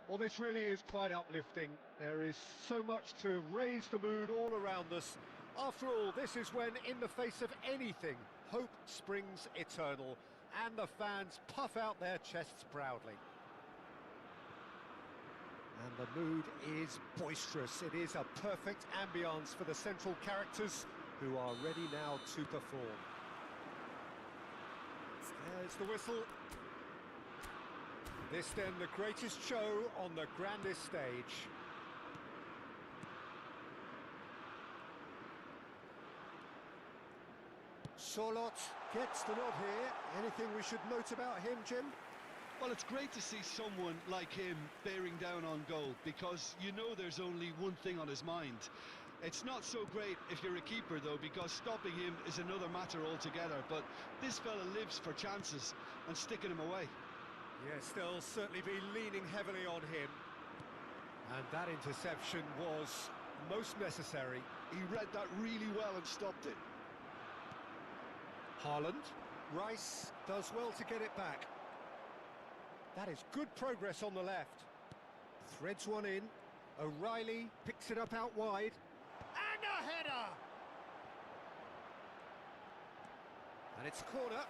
Well, this really is quite uplifting. There is so much to raise the mood all around us. After all, this is when, in the face of anything, hope springs eternal, and the fans puff out their chests proudly. And the mood is boisterous. It is a perfect ambience for the central characters, who are ready now to perform. There's the whistle. This then the greatest show on the grandest stage. Sorloth gets the nod here. Anything we should note about him, Jim? Well, it's great to see someone like him bearing down on goal, because you know there's only one thing on his mind. It's not so great if you're a keeper, though, because stopping him is another matter altogether. But this fella lives for chances and sticking him away. Yes, they'll certainly be leaning heavily on him. And that interception was most necessary. He read that really well and stopped it. Haaland. Rice does well to get it back. That is good progress on the left. Threads one in. O'Reilly picks it up out wide. And a header! And it's a corner.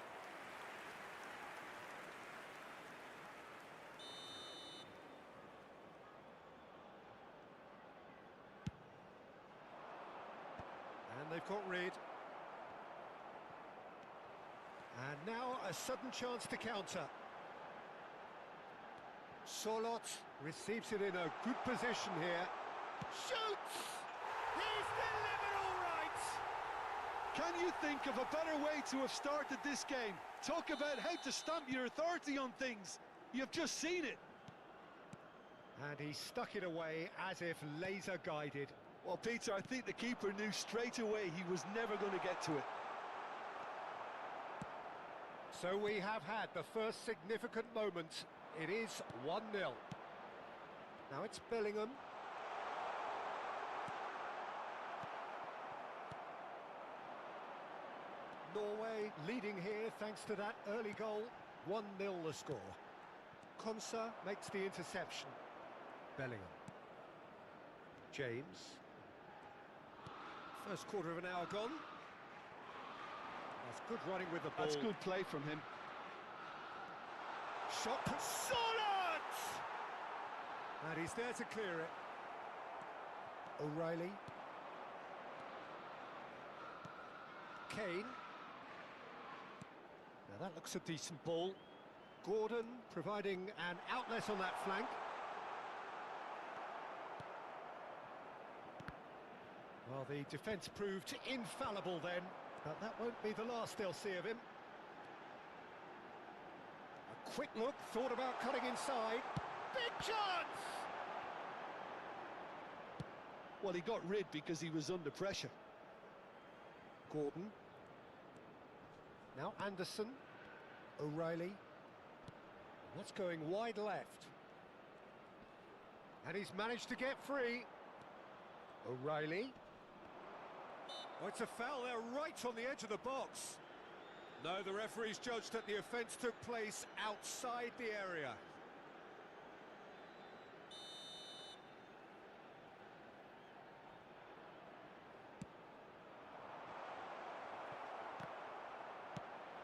And they've got rid. And now a sudden chance to counter. Sorloth receives it in a good position here. Shoots! He's delivered all right! Can you think of a better way to have started this game? Talk about how to stamp your authority on things. You've just seen it. And he stuck it away as if laser-guided. Well, Peter, I think the keeper knew straight away he was never going to get to it. So we have had the first significant moment. It is 1-0. Now it's Bellingham. Norway leading here thanks to that early goal. 1-0 the score. Konsa makes the interception. Bellingham. James. First quarter of an hour gone. That's good running with the ball. That's good play from him. Shot for Sorloth! And he's there to clear it. O'Reilly. Kane. Now that looks a decent ball. Gordon providing an outlet on that flank. Well, the defence proved infallible then, but that won't be the last they'll see of him. A quick look, thought about cutting inside. Big chance! Well, he got rid because he was under pressure. Gordon. Now Anderson. O'Reilly. That's going wide left. And he's managed to get free. O'Reilly. Oh, it's a foul there right on the edge of the box. No, the referee's judged that the offence took place outside the area.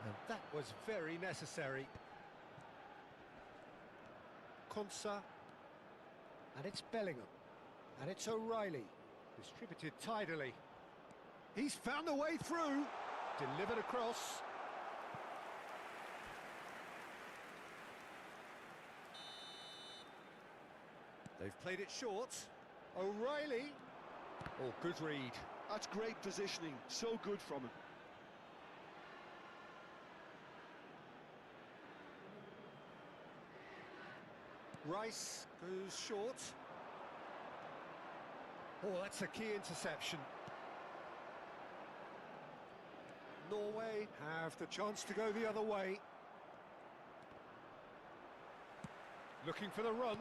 And that was very necessary. Konsa. And it's Bellingham. And it's O'Reilly. Distributed tidily. He's found a way through. Delivered across. They've played it short. O'Reilly. Oh, good read. That's great positioning. So good from him. Rice goes short. Oh, that's a key interception. Norway have the chance to go the other way. Looking for the run.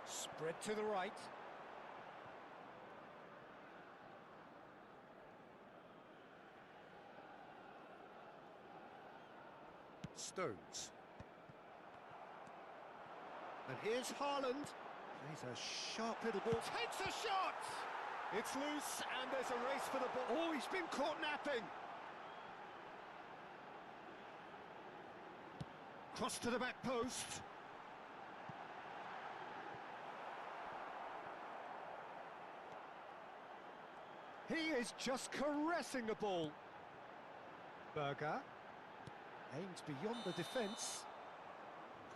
Spread to the right. Stones. And here's Haaland. He's a sharp little ball. Takes a shot! It's loose, and there's a race for the ball. Oh, he's been caught napping. Cross to the back post. He is just caressing the ball. Berger aims beyond the defence.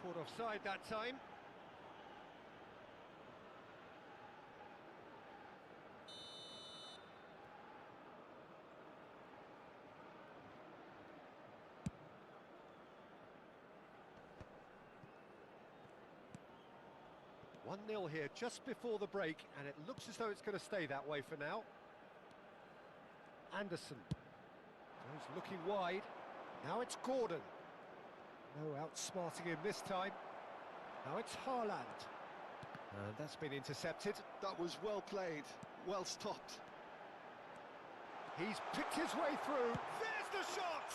Caught offside that time. 1-0 here just before the break, and it looks as though it's going to stay that way for now. Anderson goes looking wide. Now it's Gordon. No outsmarting him this time. Now it's Haaland. And that's been intercepted. That was well played, well stopped. He's picked his way through. There's the shot!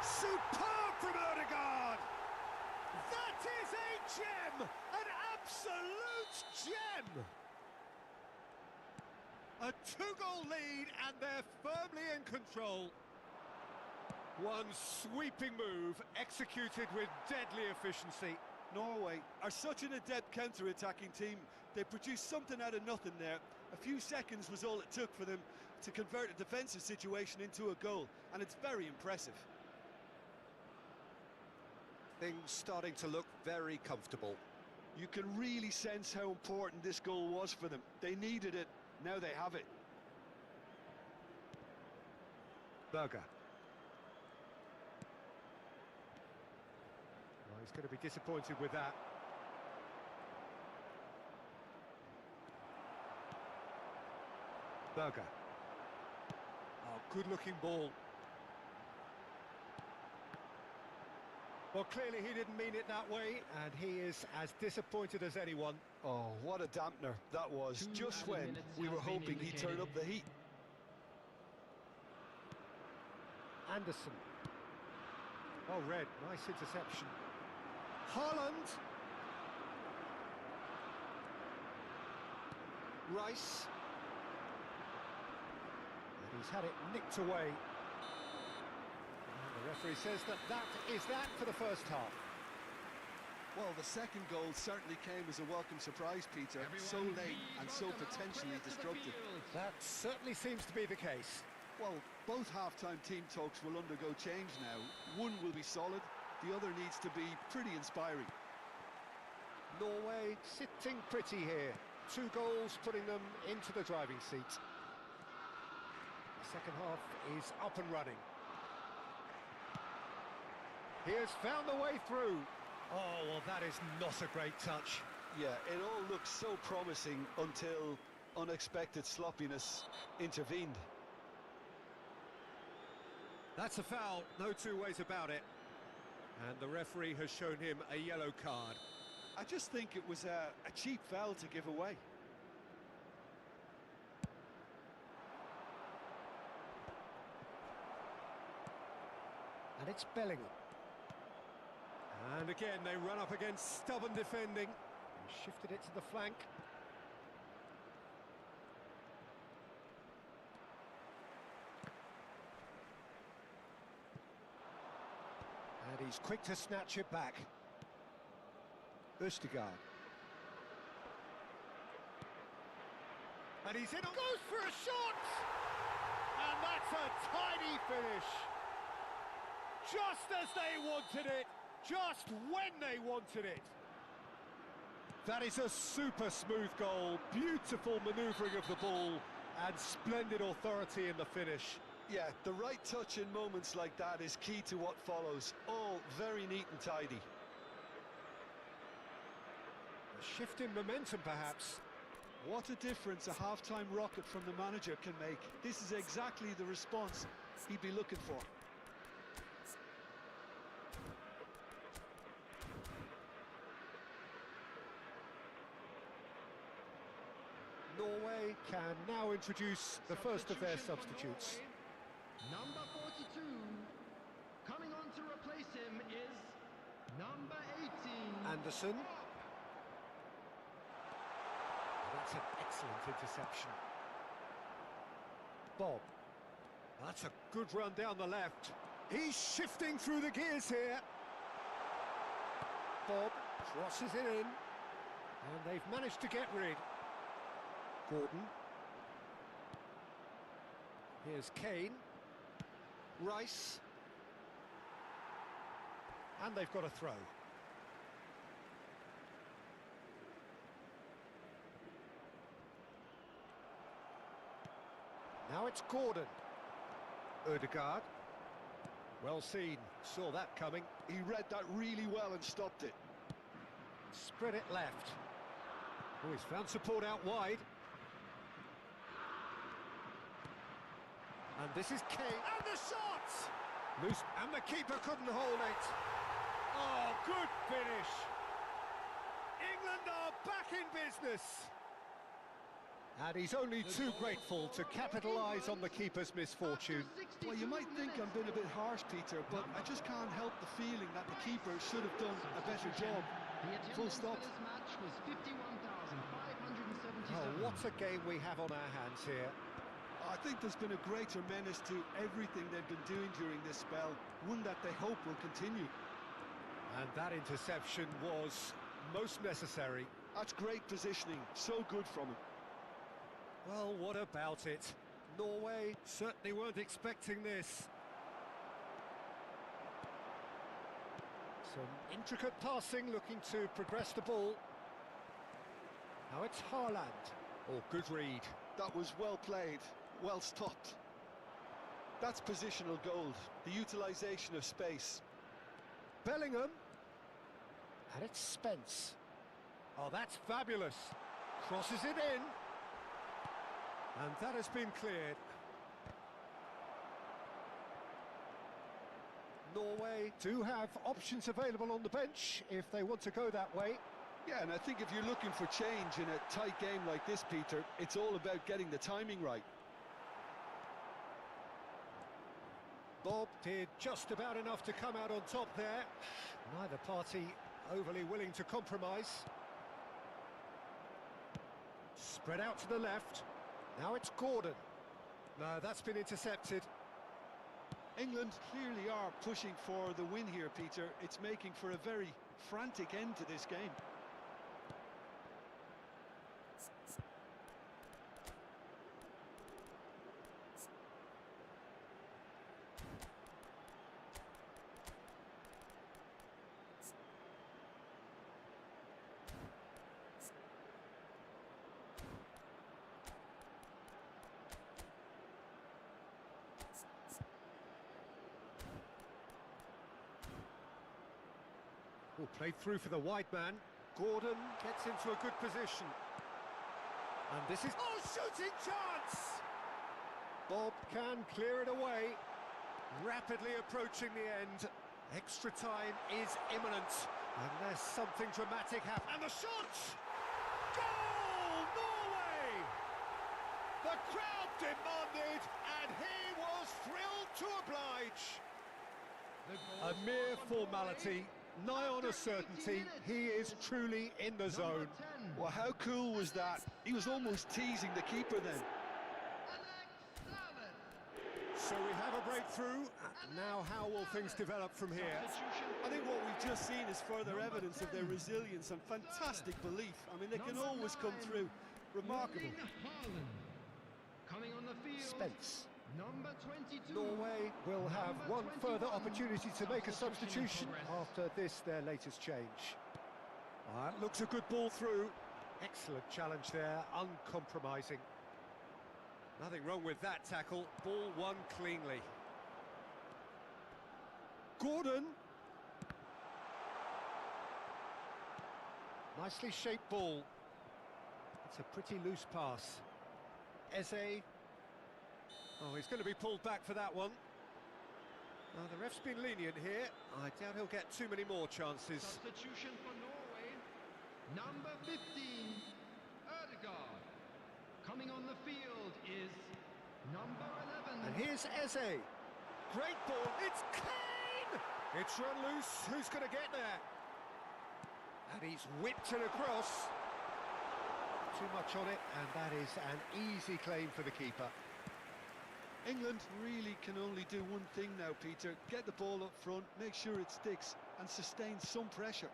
Superb from Odegaard! That is a gem! An absolute gem! A 2-goal lead, and they're firmly in control. One sweeping move, executed with deadly efficiency. Norway are such an adept counter-attacking team. They produced something out of nothing there. A few seconds was all it took for them to convert a defensive situation into a goal, and it's very impressive. Things starting to look very comfortable. You can really sense how important this goal was for them. They needed it, now they have it. Berger. Well, he's going to be disappointed with that. Berger. Oh, good-looking ball. Well, clearly he didn't mean it that way, and he is as disappointed as anyone. Oh, what a dampener that was, just when we were hoping he'd turn up the heat. Anderson. Oh, Red, nice interception. Haaland. Rice. And he's had it nicked away. The referee says that is that for the first half. Well, the second goal certainly came as a welcome surprise, Peter. So late and so potentially destructive. That certainly seems to be the case. Well, both half-time team talks will undergo change now. One will be solid, the other needs to be pretty inspiring. Norway sitting pretty here. 2 goals putting them into the driving seat. The second half is up and running. He has found the way through. Oh, well, that is not a great touch. Yeah, it all looked so promising until unexpected sloppiness intervened. That's a foul, no two ways about it. And the referee has shown him a yellow card. I just think it was a cheap foul to give away. And it's Bellingham. And again, they run up against stubborn defending. He shifted it to the flank. And he's quick to snatch it back. Østigard. And he's in, goes for a shot! And that's a tiny finish. Just as they wanted it, just when they wanted it. That is a super smooth goal, beautiful manoeuvring of the ball, and splendid authority in the finish. Yeah, the right touch in moments like that is key to what follows. All very neat and tidy. A shift in momentum, perhaps. What a difference a half-time rocket from the manager can make. This is exactly the response he'd be looking for. Norway can now introduce the first of their substitutes. Number 42, coming on to replace him is number 18. Anderson. That's an excellent interception. Bob. That's a good run down the left. He's shifting through the gears here. Bob crosses it in. And they've managed to get rid. Gordon. Here's Kane. Rice. And they've got a throw. Now it's Gordon. Ødegaard. Well seen, saw that coming. He read that really well and stopped it. Spread it left. Oh, he's found support out wide. And this is Kane. And the shot! Loose, and the keeper couldn't hold it. Oh, good finish. England are back in business. And he's only too grateful to capitalise on the keeper's misfortune. Well, you might think I'm being a bit harsh, Peter, but I just can't help the feeling that the keeper should have done a better job. Full stop. Oh, what a game we have on our hands here. I think there's been a greater menace to everything they've been doing during this spell, one that they hope will continue. And that interception was most necessary. That's great positioning, so good from him. Well, what about it? Norway certainly weren't expecting this. Some intricate passing, looking to progress the ball. Now it's Haaland. Oh, good read. That was well played, well stopped. That's positional gold, the utilisation of space. Bellingham. And it's Spence. Oh, that's fabulous. Crosses it in. And that has been cleared. Norway do have options available on the bench if they want to go that way. Yeah, and I think if you're looking for change in a tight game like this, Peter, it's all about getting the timing right. Bob did just about enough to come out on top there. Neither party overly willing to compromise. Spread out to the left. Now it's Gordon. No, that's been intercepted. England clearly are pushing for the win here, Peter. It's making for a very frantic end to this game. Oh, played through for the wide man. Gordon gets into a good position. And this is... Oh, shooting chance! Bob can clear it away. Rapidly approaching the end. Extra time is imminent. Unless something dramatic happens. And the shot! Goal! Norway! The crowd demanded, and he was thrilled to oblige. A mere formality. Nigh on a certainty, he is truly in the zone. Well, how cool was that? He was almost teasing the keeper then. So we have a breakthrough. Now how will things develop from here? I think what we've just seen is further evidence of their resilience and fantastic belief. I mean, they can always come through. Remarkable. Coming on the field. Spence. Number 22. Norway will have one further opportunity to make a substitution after this, their latest change. Looks a good ball through. Excellent challenge there, uncompromising. Nothing wrong with that tackle. Ball won cleanly. Gordon. Nicely shaped ball. It's a pretty loose pass. Eze. Oh, he's going to be pulled back for that one. The ref's been lenient here. I doubt he'll get too many more chances. Substitution for Norway. Number 15, Ødegaard. Coming on the field is number 11. And here's Eze. Great ball. It's Kane! It's run loose. Who's going to get there? And he's whipped it across. too much on it, and that is an easy claim for the keeper. England really can only do one thing now, Peter. Get the ball up front, make sure it sticks, and sustain some pressure.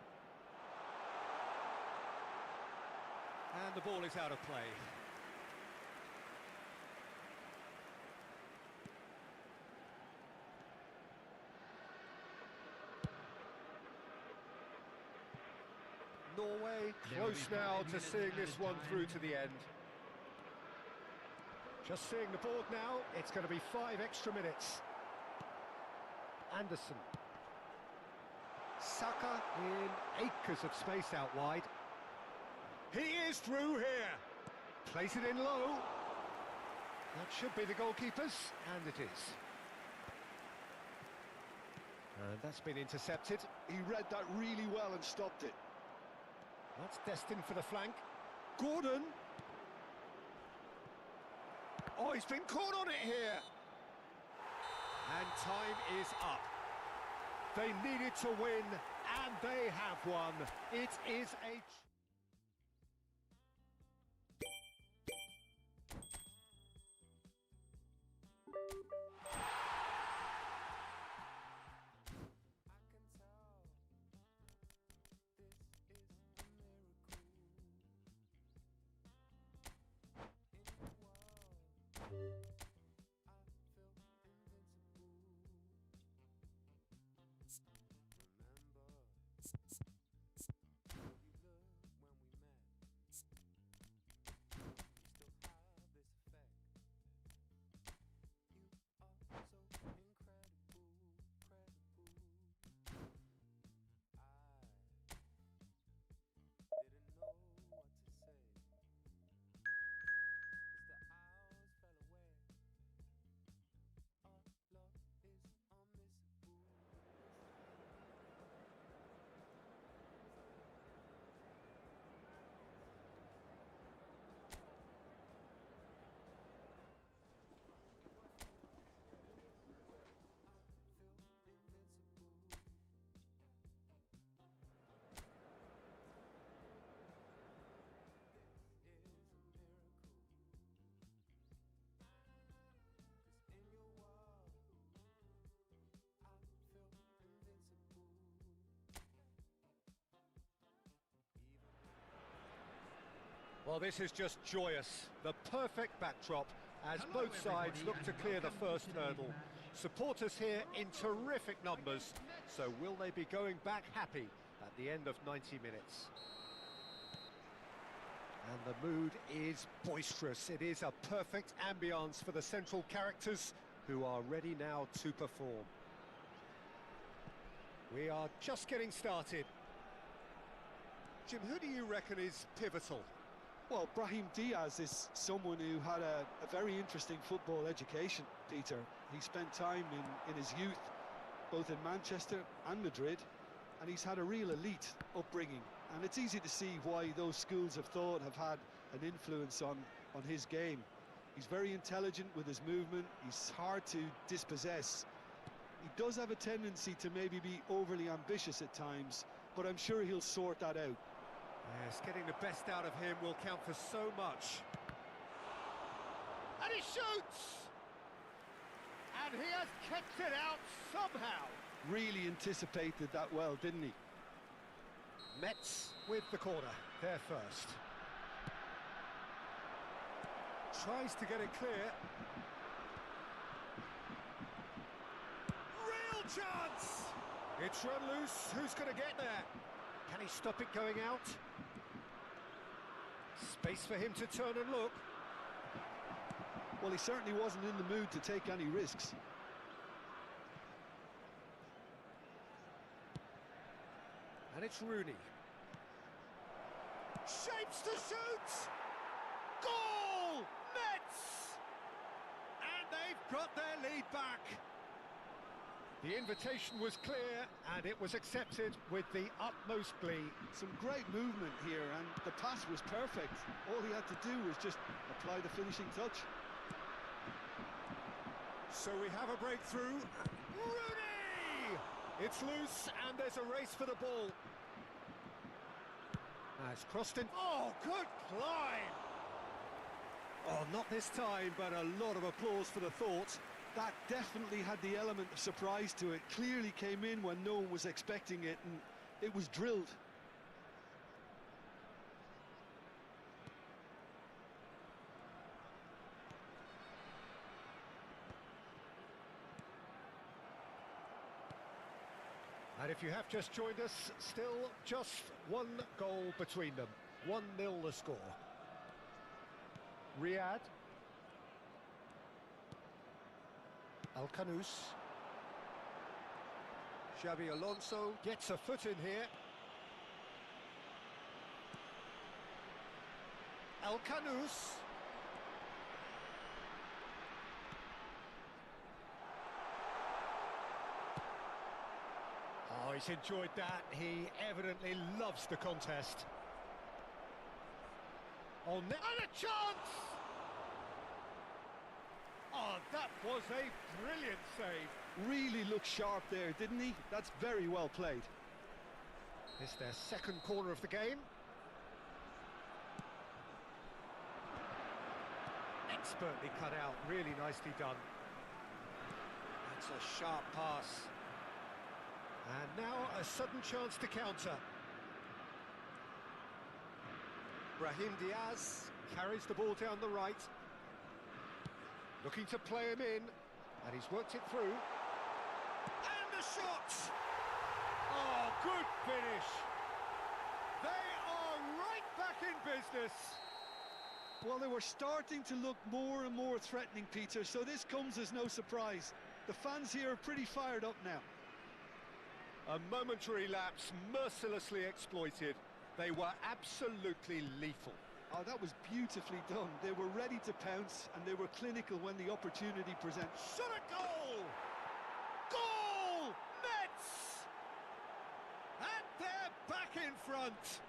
And the ball is out of play. Norway close now to seeing this one through to the end. Just seeing the board now, it's going to be 5 extra minutes. Anderson. Saka in acres of space out wide. He is through here. Place it in low. That should be the goalkeeper's, and it is. And that's been intercepted. He read that really well and stopped it. That's destined for the flank. Gordon. Oh, he's been caught on it here. And time is up. They needed to win, and they have won. It is a... Well, this is just joyous. The perfect backdrop as both sides look to clear the first hurdle. Supporters here in terrific numbers. So will they be going back happy at the end of 90 minutes? And the mood is boisterous. It is a perfect ambience for the central characters who are ready now to perform. We are just getting started. Jim, who do you reckon is pivotal? Well, Brahim Diaz is someone who had a very interesting football education, Peter. He spent time in his youth, both in Manchester and Madrid, and he's had a real elite upbringing. And it's easy to see why those schools of thought have had an influence on his game. He's very intelligent with his movement, he's hard to dispossess. He does have a tendency to maybe be overly ambitious at times, but I'm sure he'll sort that out. Yes, getting the best out of him will count for so much. And he shoots! And he has kept it out somehow. Really anticipated that well, didn't he? Metz with the corner, there first. Tries to get it clear. Real chance! It's run loose, who's going to get there? Can he stop it going out? Space for him to turn and look. Well, he certainly wasn't in the mood to take any risks. And it's Rooney. Shapes to shoot! Goal! Metz! And they've got their lead back. The invitation was clear, and it was accepted with the utmost glee. Some great movement here, and the pass was perfect. All he had to do was just apply the finishing touch. So we have a breakthrough. Rooney! It's loose, and there's a race for the ball. Has crossed in. Oh, good climb! Oh, not this time, but a lot of applause for the thought. That definitely had the element of surprise to it. Clearly came in when no one was expecting it, and it was drilled. And if you have just joined us, still just one goal between them. 1-0 the score. Riyad. Al-Kanous. Xabi Alonso gets a foot in here. Al-Kanous. Oh, he's enjoyed that. He evidently loves the contest. Oh, and a chance! Oh, that was a brilliant save. Really looked sharp there, didn't he? That's very well played. It's their second corner of the game. Expertly cut out, really nicely done. That's a sharp pass. And now a sudden chance to counter. Brahim Diaz carries the ball down the right. Looking to play him in, and he's worked it through. And the shot! Oh, good finish! They are right back in business! Well, they were starting to look more and more threatening, Peter, so this comes as no surprise. The fans here are pretty fired up now. A momentary lapse, mercilessly exploited. They were absolutely lethal. Oh, that was beautifully done. They were ready to pounce, and they were clinical when the opportunity presented. Shot a goal! Goal! Mets! And they're back in front.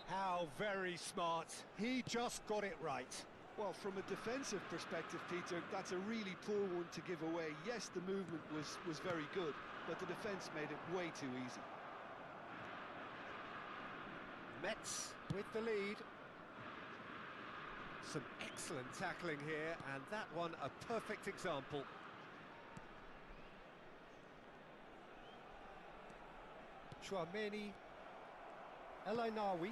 How very smart. He just got it right. Well, from a defensive perspective, Peter, that's a really poor one to give away. Yes, the movement was very good, but the defence made it way too easy. Mets with the lead. Some excellent tackling here, and that one a perfect example. Chouameni, El Ainaoui.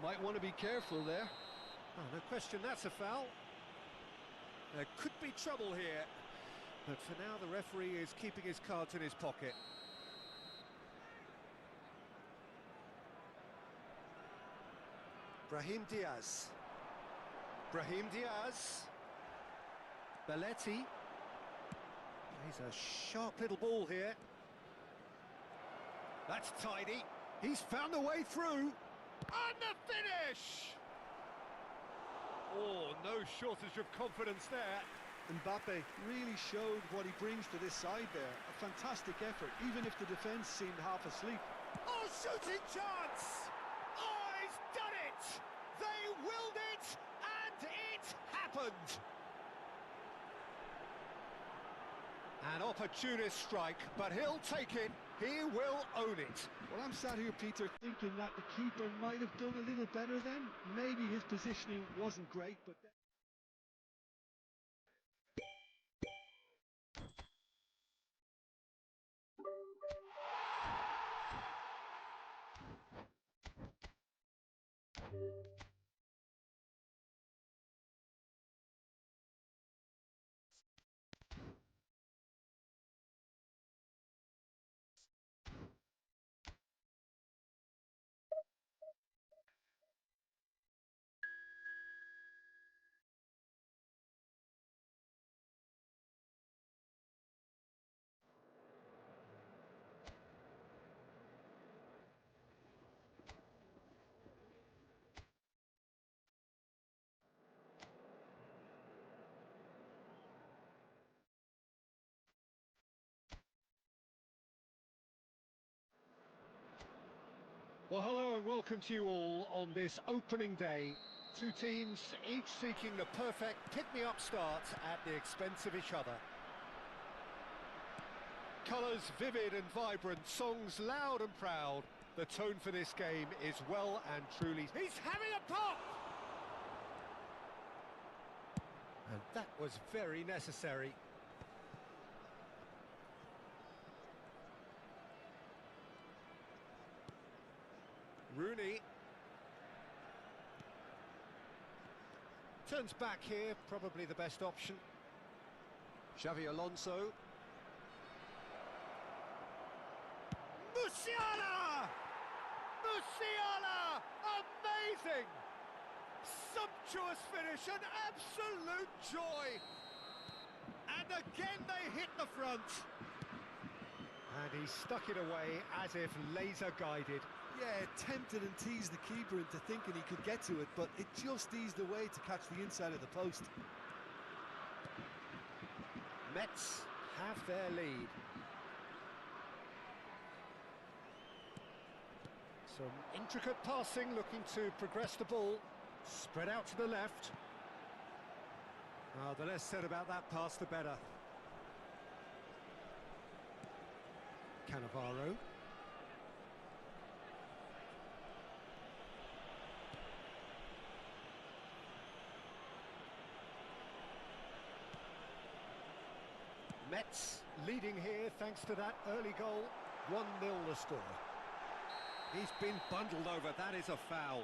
Might want to be careful there. Oh, no question, that's a foul. There could be trouble here, but for now the referee is keeping his cards in his pocket. Brahim Diaz. Brahim Diaz. Belletti. He's a sharp little ball here. That's tidy. He's found a way through. And the finish! Oh, no shortage of confidence there. Mbappe really showed what he brings to this side there. A fantastic effort, even if the defence seemed half asleep. Oh, shooting chance! Oh, he's done it! They willed it, and it happened! An opportunist strike, but he'll take it. He will own it. Well, I'm sat here, Peter, thinking that the keeper might have done a little better then. Maybe his positioning wasn't great, but... Well, hello and welcome to you all on this opening day. Two teams, each seeking the perfect pick-me-up start at the expense of each other. Colours vivid and vibrant, songs loud and proud. The tone for this game is well and truly... He's having a pop! And that was very necessary. Rooney. Turns back here, probably the best option. Xavi Alonso. Musiala! Musiala! Amazing! Sumptuous finish, an absolute joy! And again they hit the front. And he stuck it away as if laser guided. Yeah, tempted and teased the keeper into thinking he could get to it, but it just eased away to catch the inside of the post. Mets have their lead. Some intricate passing, looking to progress the ball. Spread out to the left. The less said about that pass, the better. Cannavaro. Mets leading here thanks to that early goal. 1-0 the score. He's been bundled over, that is a foul.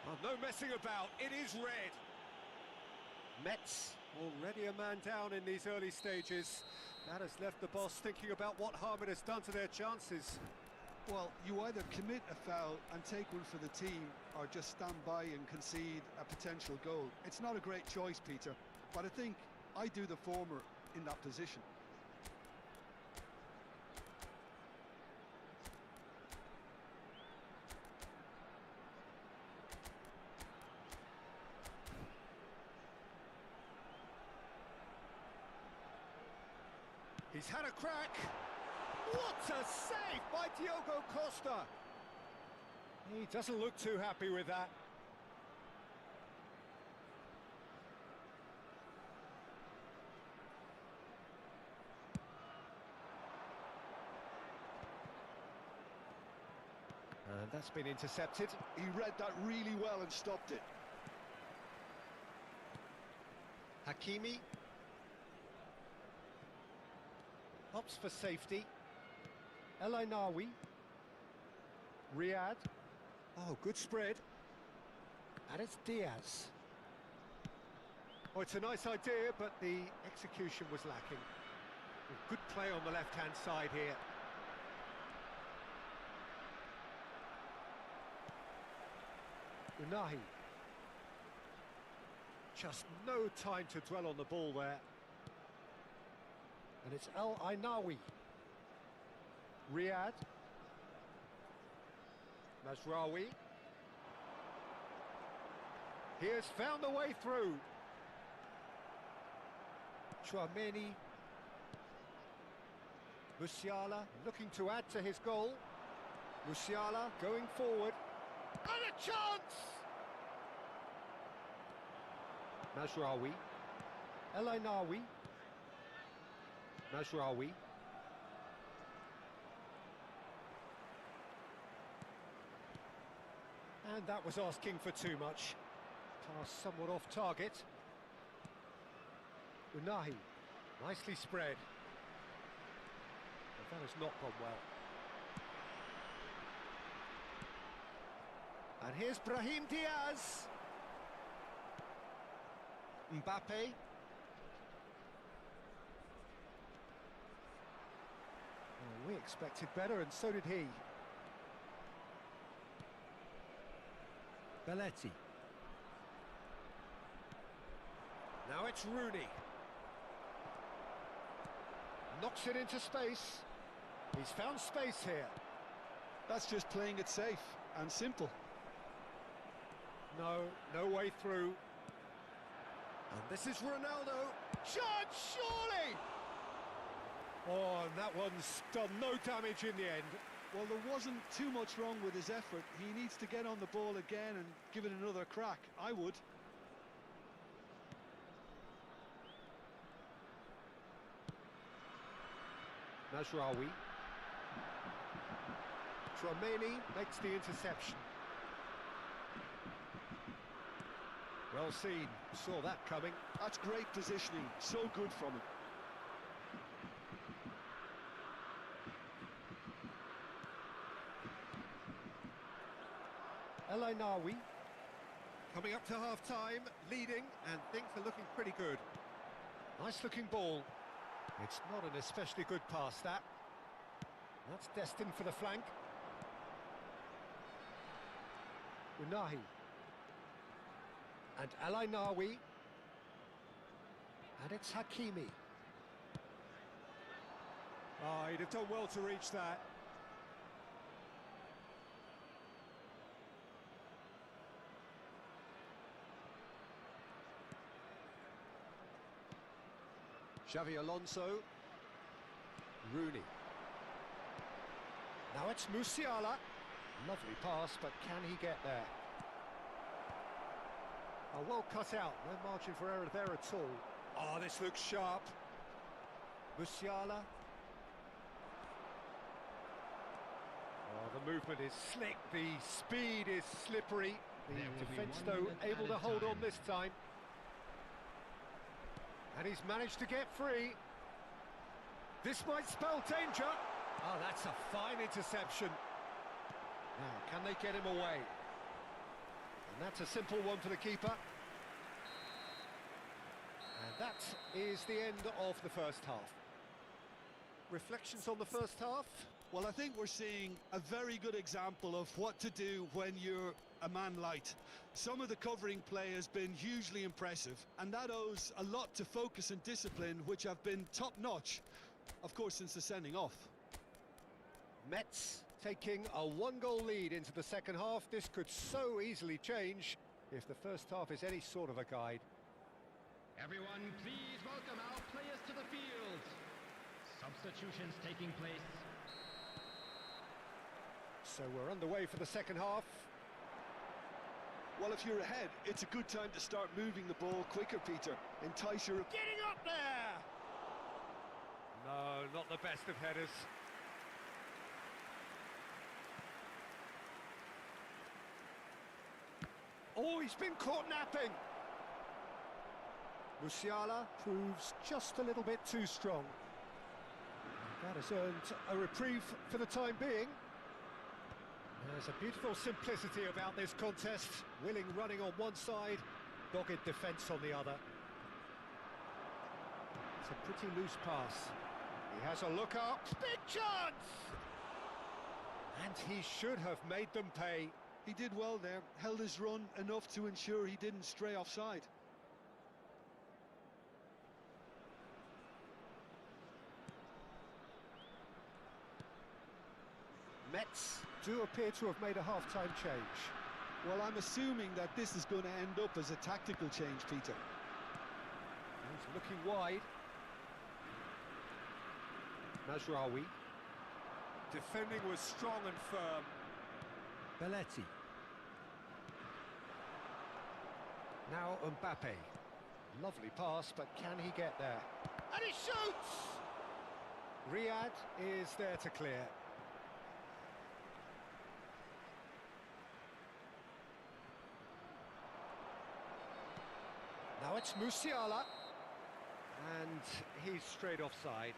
Oh, no messing about, it is red. Mets already a man down in these early stages. That has left the boss thinking about what harm it has done to their chances. Well, you either commit a foul and take one for the team, or just stand by and concede a potential goal. It's not a great choice, Peter, but I think I do the former in that position. He's had a crack. What a save by Diogo Costa. He doesn't look too happy with that. And that's been intercepted. He read that really well and stopped it. Hakimi. Opts for safety. El Ainaoui. Riyad. Oh, good spread. And it's Diaz. Oh, it's a nice idea, but the execution was lacking. Good play on the left-hand side here. Unahi. Just no time to dwell on the ball there. And it's El Ainaoui. Riyad. Mazraoui. He has found the way through. Chouameni. Musiala looking to add to his goal. Musiala going forward. And a chance! Mazraoui. El Ainaoui. Mazraoui. And that was asking for too much. Pass somewhat off target. Unahi, nicely spread. But that has not gone well. And here's Brahim Diaz. Mbappe. Well, we expected better, and so did he. Belletti. Now it's Rooney. Knocks it into space. He's found space here. That's just playing it safe and simple. No way through. And this is Ronaldo. Chance, surely! Oh, and that one's done no damage in the end. Well, there wasn't too much wrong with his effort. He needs to get on the ball again and give it another crack. I would. Mazraoui. Tchouaméni makes the interception. Well seen, saw that coming. That's great positioning, so good from him. El Ainaoui coming up to half-time, leading, and things are looking pretty good. Nice-looking ball. It's not an especially good pass, that. That's destined for the flank. Unahi. And El Ainaoui. And it's Hakimi. Oh, he'd have done well to reach that. Xavi Alonso. Rooney. Now it's Musiala. Lovely pass, but can he get there? Oh, well cut out, no margin for error there at all. Oh, this looks sharp. Musiala. Oh, the movement is slick, the speed is slippery. The defence, though, able to hold on this time. And he's managed to get free. This might spell danger. Oh, that's a fine interception. Now, can they get him away? And that's a simple one for the keeper. And that is the end of the first half. Reflections on the first half? Well, I think we're seeing a very good example of what to do when you're a man light. Some of the covering play has been hugely impressive, and that owes a lot to focus and discipline, which have been top-notch, of course, since the sending off. Metz taking a one-goal lead into the second half. This could so easily change if the first half is any sort of a guide. Everyone, please welcome our players to the field. Substitutions taking place. So we're underway for the second half. Well, if you're ahead, it's a good time to start moving the ball quicker, Peter. Entice your... Getting up there! No, not the best of headers. Oh, he's been caught napping. Musiala proves just a little bit too strong. That has earned a reprieve for the time being. There's a beautiful simplicity about this contest. Willing running on one side, dogged defence on the other. It's a pretty loose pass. He has a look up. Big chance! And he should have made them pay. He did well there, held his run enough to ensure he didn't stray offside. Metz do appear to have made a half-time change. Well, I'm assuming that this is going to end up as a tactical change, Peter. He's looking wide. Mazraoui. Defending was strong and firm. Belletti. Now Mbappe. Lovely pass, but can he get there? And he shoots! Riyad is there to clear. Now it's Musiala. And he's straight offside.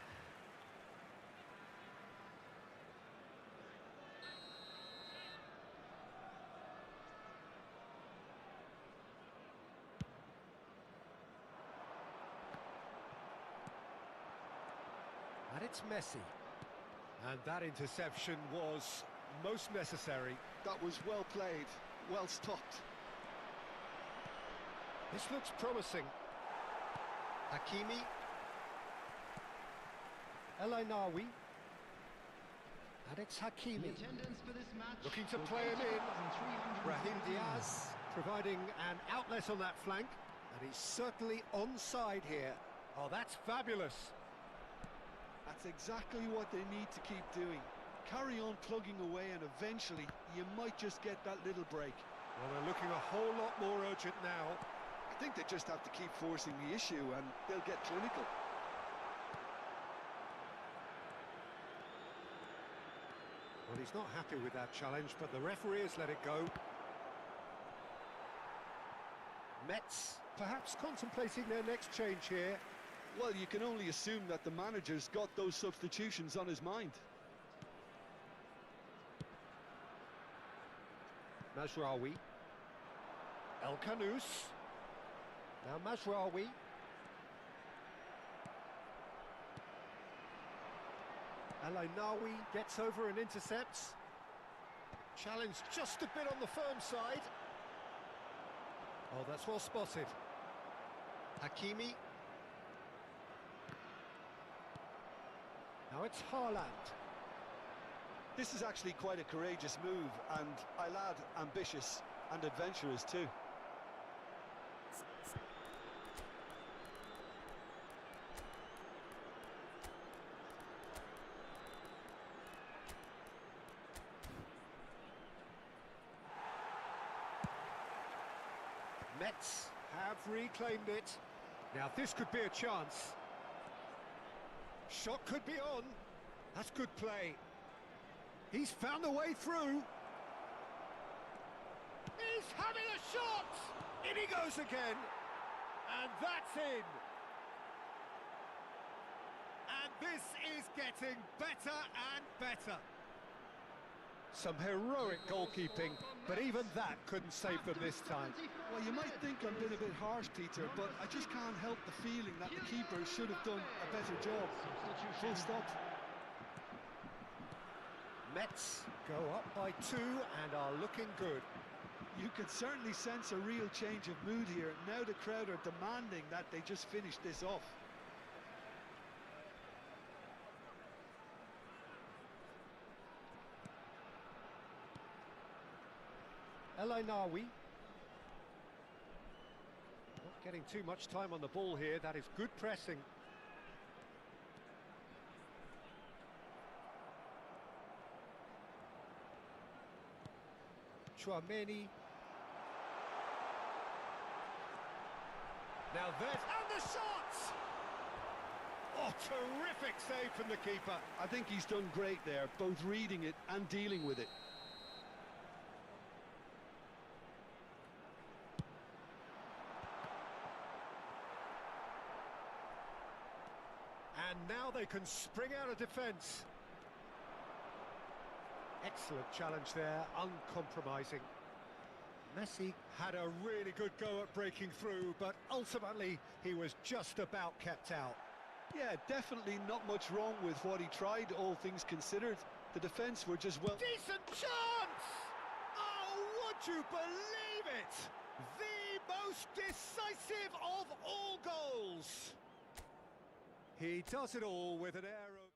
And it's Messi. And that interception was most necessary. That was well played, well stopped. This looks promising. Hakimi. El Ainaoui. And it's Hakimi. Looking to play him in. Brahim Diaz providing an outlet on that flank. And he's certainly onside here. Oh, that's fabulous. That's exactly what they need to keep doing. Carry on plugging away and eventually you might just get that little break. Well, they're looking a whole lot more urgent now. I think they just have to keep forcing the issue and they'll get clinical. Well, he's not happy with that challenge, but the referee has let it go. Metz perhaps contemplating their next change here. Well, you can only assume that the manager's got those substitutions on his mind. Mazraoui. El Kanous. Now Mazraoui. El Ainaoui gets over and intercepts. Challenge just a bit on the firm side. Oh, that's well spotted. Hakimi. Now it's Haaland. This is actually quite a courageous move, and I'll add ambitious and adventurous too. Metz have reclaimed it. Now this could be a chance. Shot could be on. That's good play. He's found a way through. He's having a shot! In he goes again. And that's in. And this is getting better and better. Some heroic goalkeeping, but even that couldn't save them this time. Well, you might think I'm being a bit harsh, Peter, but I just can't help the feeling that the keeper should have done a better job. Full stop. Metz go up by 2 and are looking good. You could certainly sense a real change of mood here. Now the crowd are demanding that they just finish this off. El Ainaoui. Not getting too much time on the ball here. That is good pressing. Chouameni. Now there's... and the shot! Oh, terrific save from the keeper. I think he's done great there, both reading it and dealing with it. And now they can spring out of defence. Excellent challenge there, uncompromising. Messi had a really good go at breaking through, but ultimately he was just about kept out. Yeah, definitely not much wrong with what he tried, all things considered. The defence were just well... Decent chance! Oh, would you believe it? The most decisive of all goals! He does it all with an air of...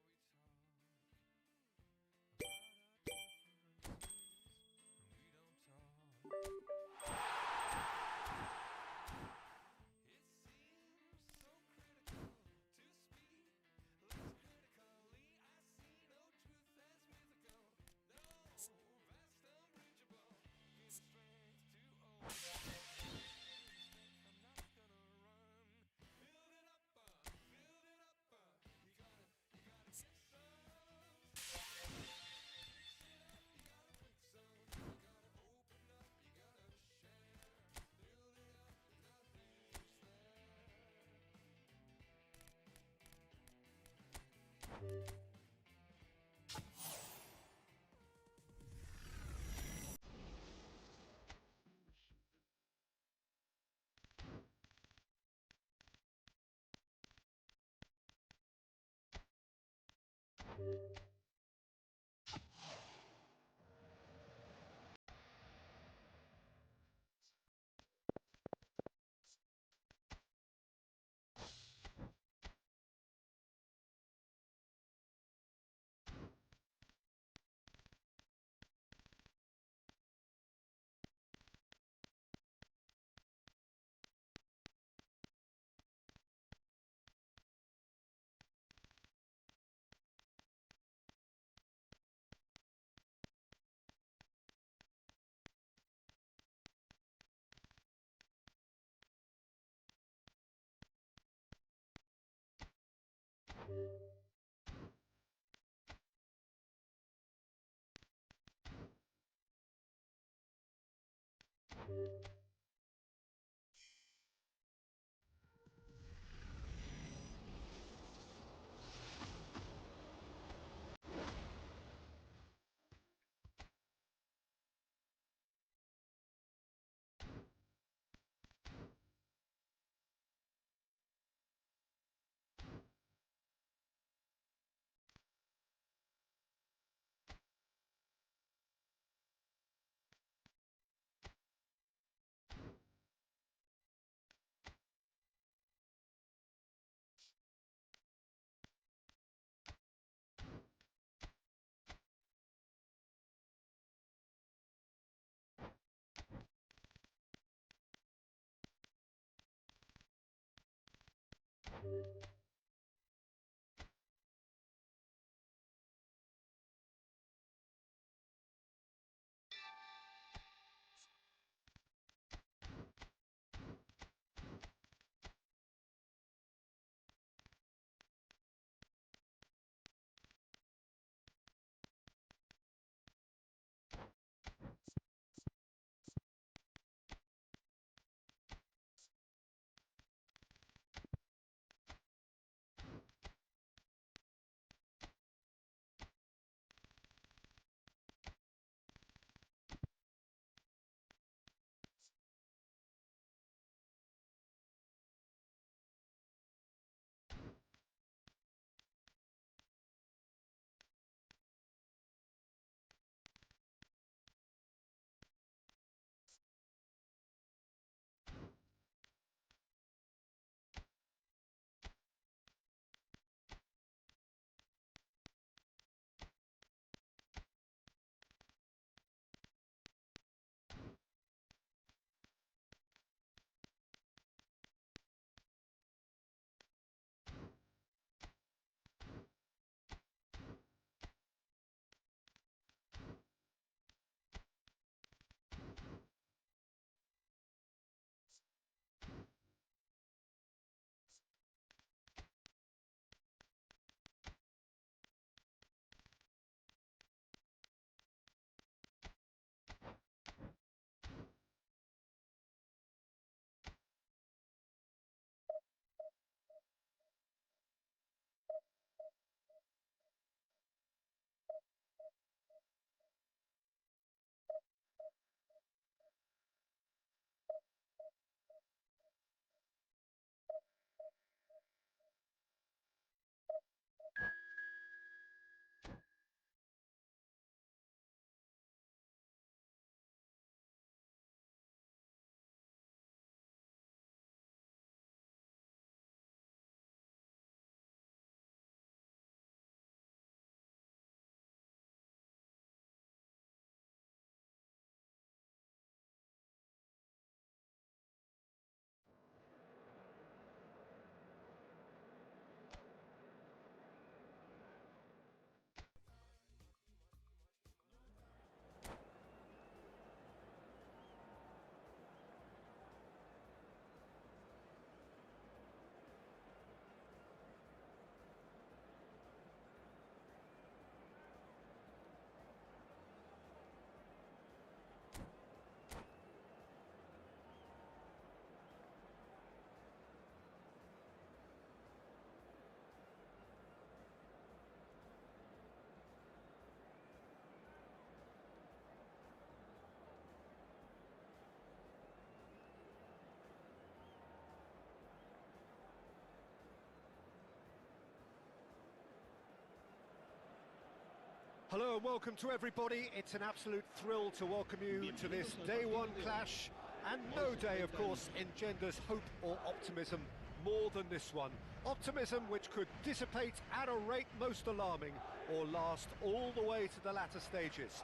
Hello and welcome to everybody. It's an absolute thrill to welcome you to this day one clash, and no day, of course, engenders hope or optimism more than this one. Optimism which could dissipate at a rate most alarming or last all the way to the latter stages.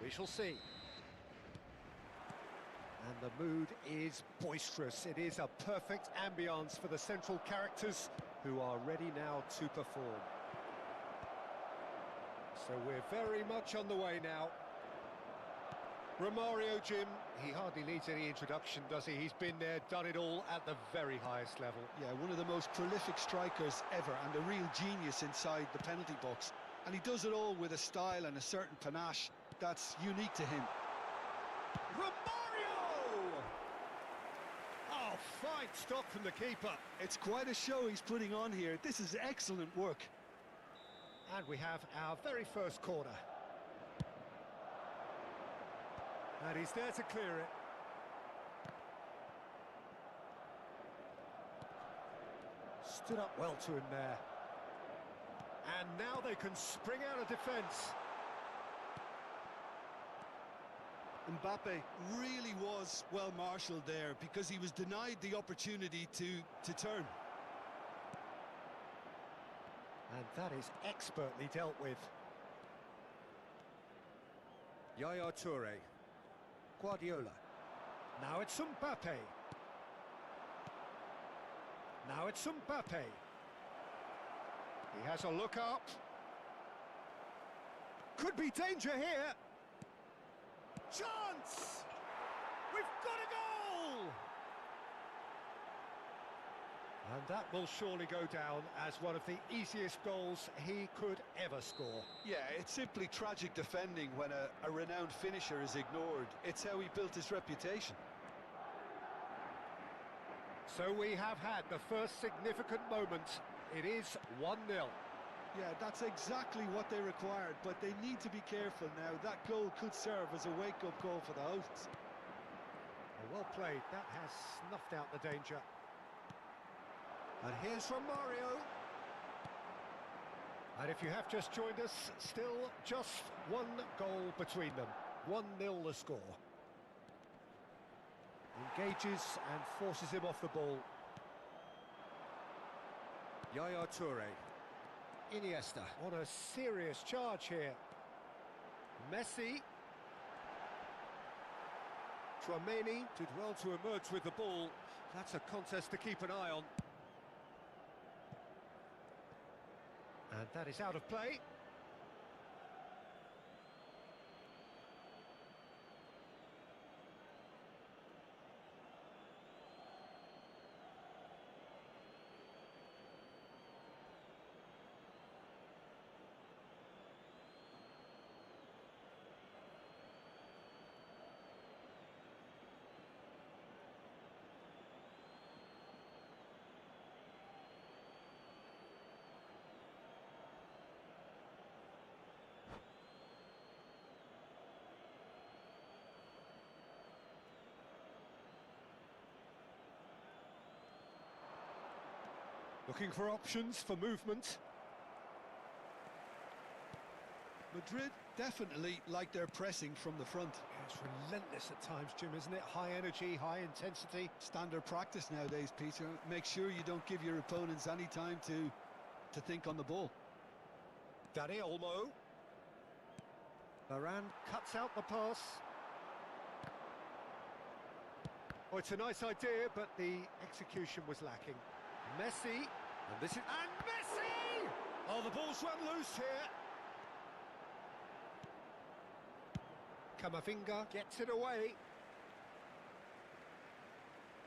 We shall see. And the mood is boisterous. It is a perfect ambience for the central characters who are ready now to perform. So we're very much on the way now. Romario, Jim, he hardly needs any introduction, does he? He's been there, done it all at the very highest level. Yeah, one of the most prolific strikers ever and a real genius inside the penalty box. And he does it all with a style and a certain panache that's unique to him. Romario! Oh, fine stop from the keeper. It's quite a show he's putting on here. This is excellent work. And we have our very first corner. And he's there to clear it. Stood up well to him there. And now they can spring out of defence. Mbappe really was well marshalled there because he was denied the opportunity to turn. And that is expertly dealt with. Yaya Toure. Guardiola. Now it's Mbappe. Now it's Mbappe. He has a look up. Could be danger here. Chance! We've got a goal! And that will surely go down as one of the easiest goals he could ever score. Yeah, it's simply tragic defending when a renowned finisher is ignored. It's how he built his reputation. So we have had the first significant moment. It is 1-0. Yeah, that's exactly what they required, but they need to be careful now. That goal could serve as a wake-up call for the hosts. Well played. That has snuffed out the danger. And here's from Mario. And if you have just joined us, still just one goal between them. 1-0 the score. Engages and forces him off the ball. Yaya Toure. Iniesta on a serious charge here. Messi. Tchouameni did well to emerge with the ball. That's a contest to keep an eye on. And that is out of play. Looking for options for movement. Madrid definitely like their pressing from the front. Yeah, it's relentless at times, Jim, isn't it? High energy, high intensity. Standard practice nowadays, Peter. Make sure you don't give your opponents any time to think on the ball. Dani Olmo. Varane cuts out the pass. Oh, it's a nice idea, but the execution was lacking. Messi, and this is... And Messi! Oh, the ball's run loose here. Camavinga gets it away.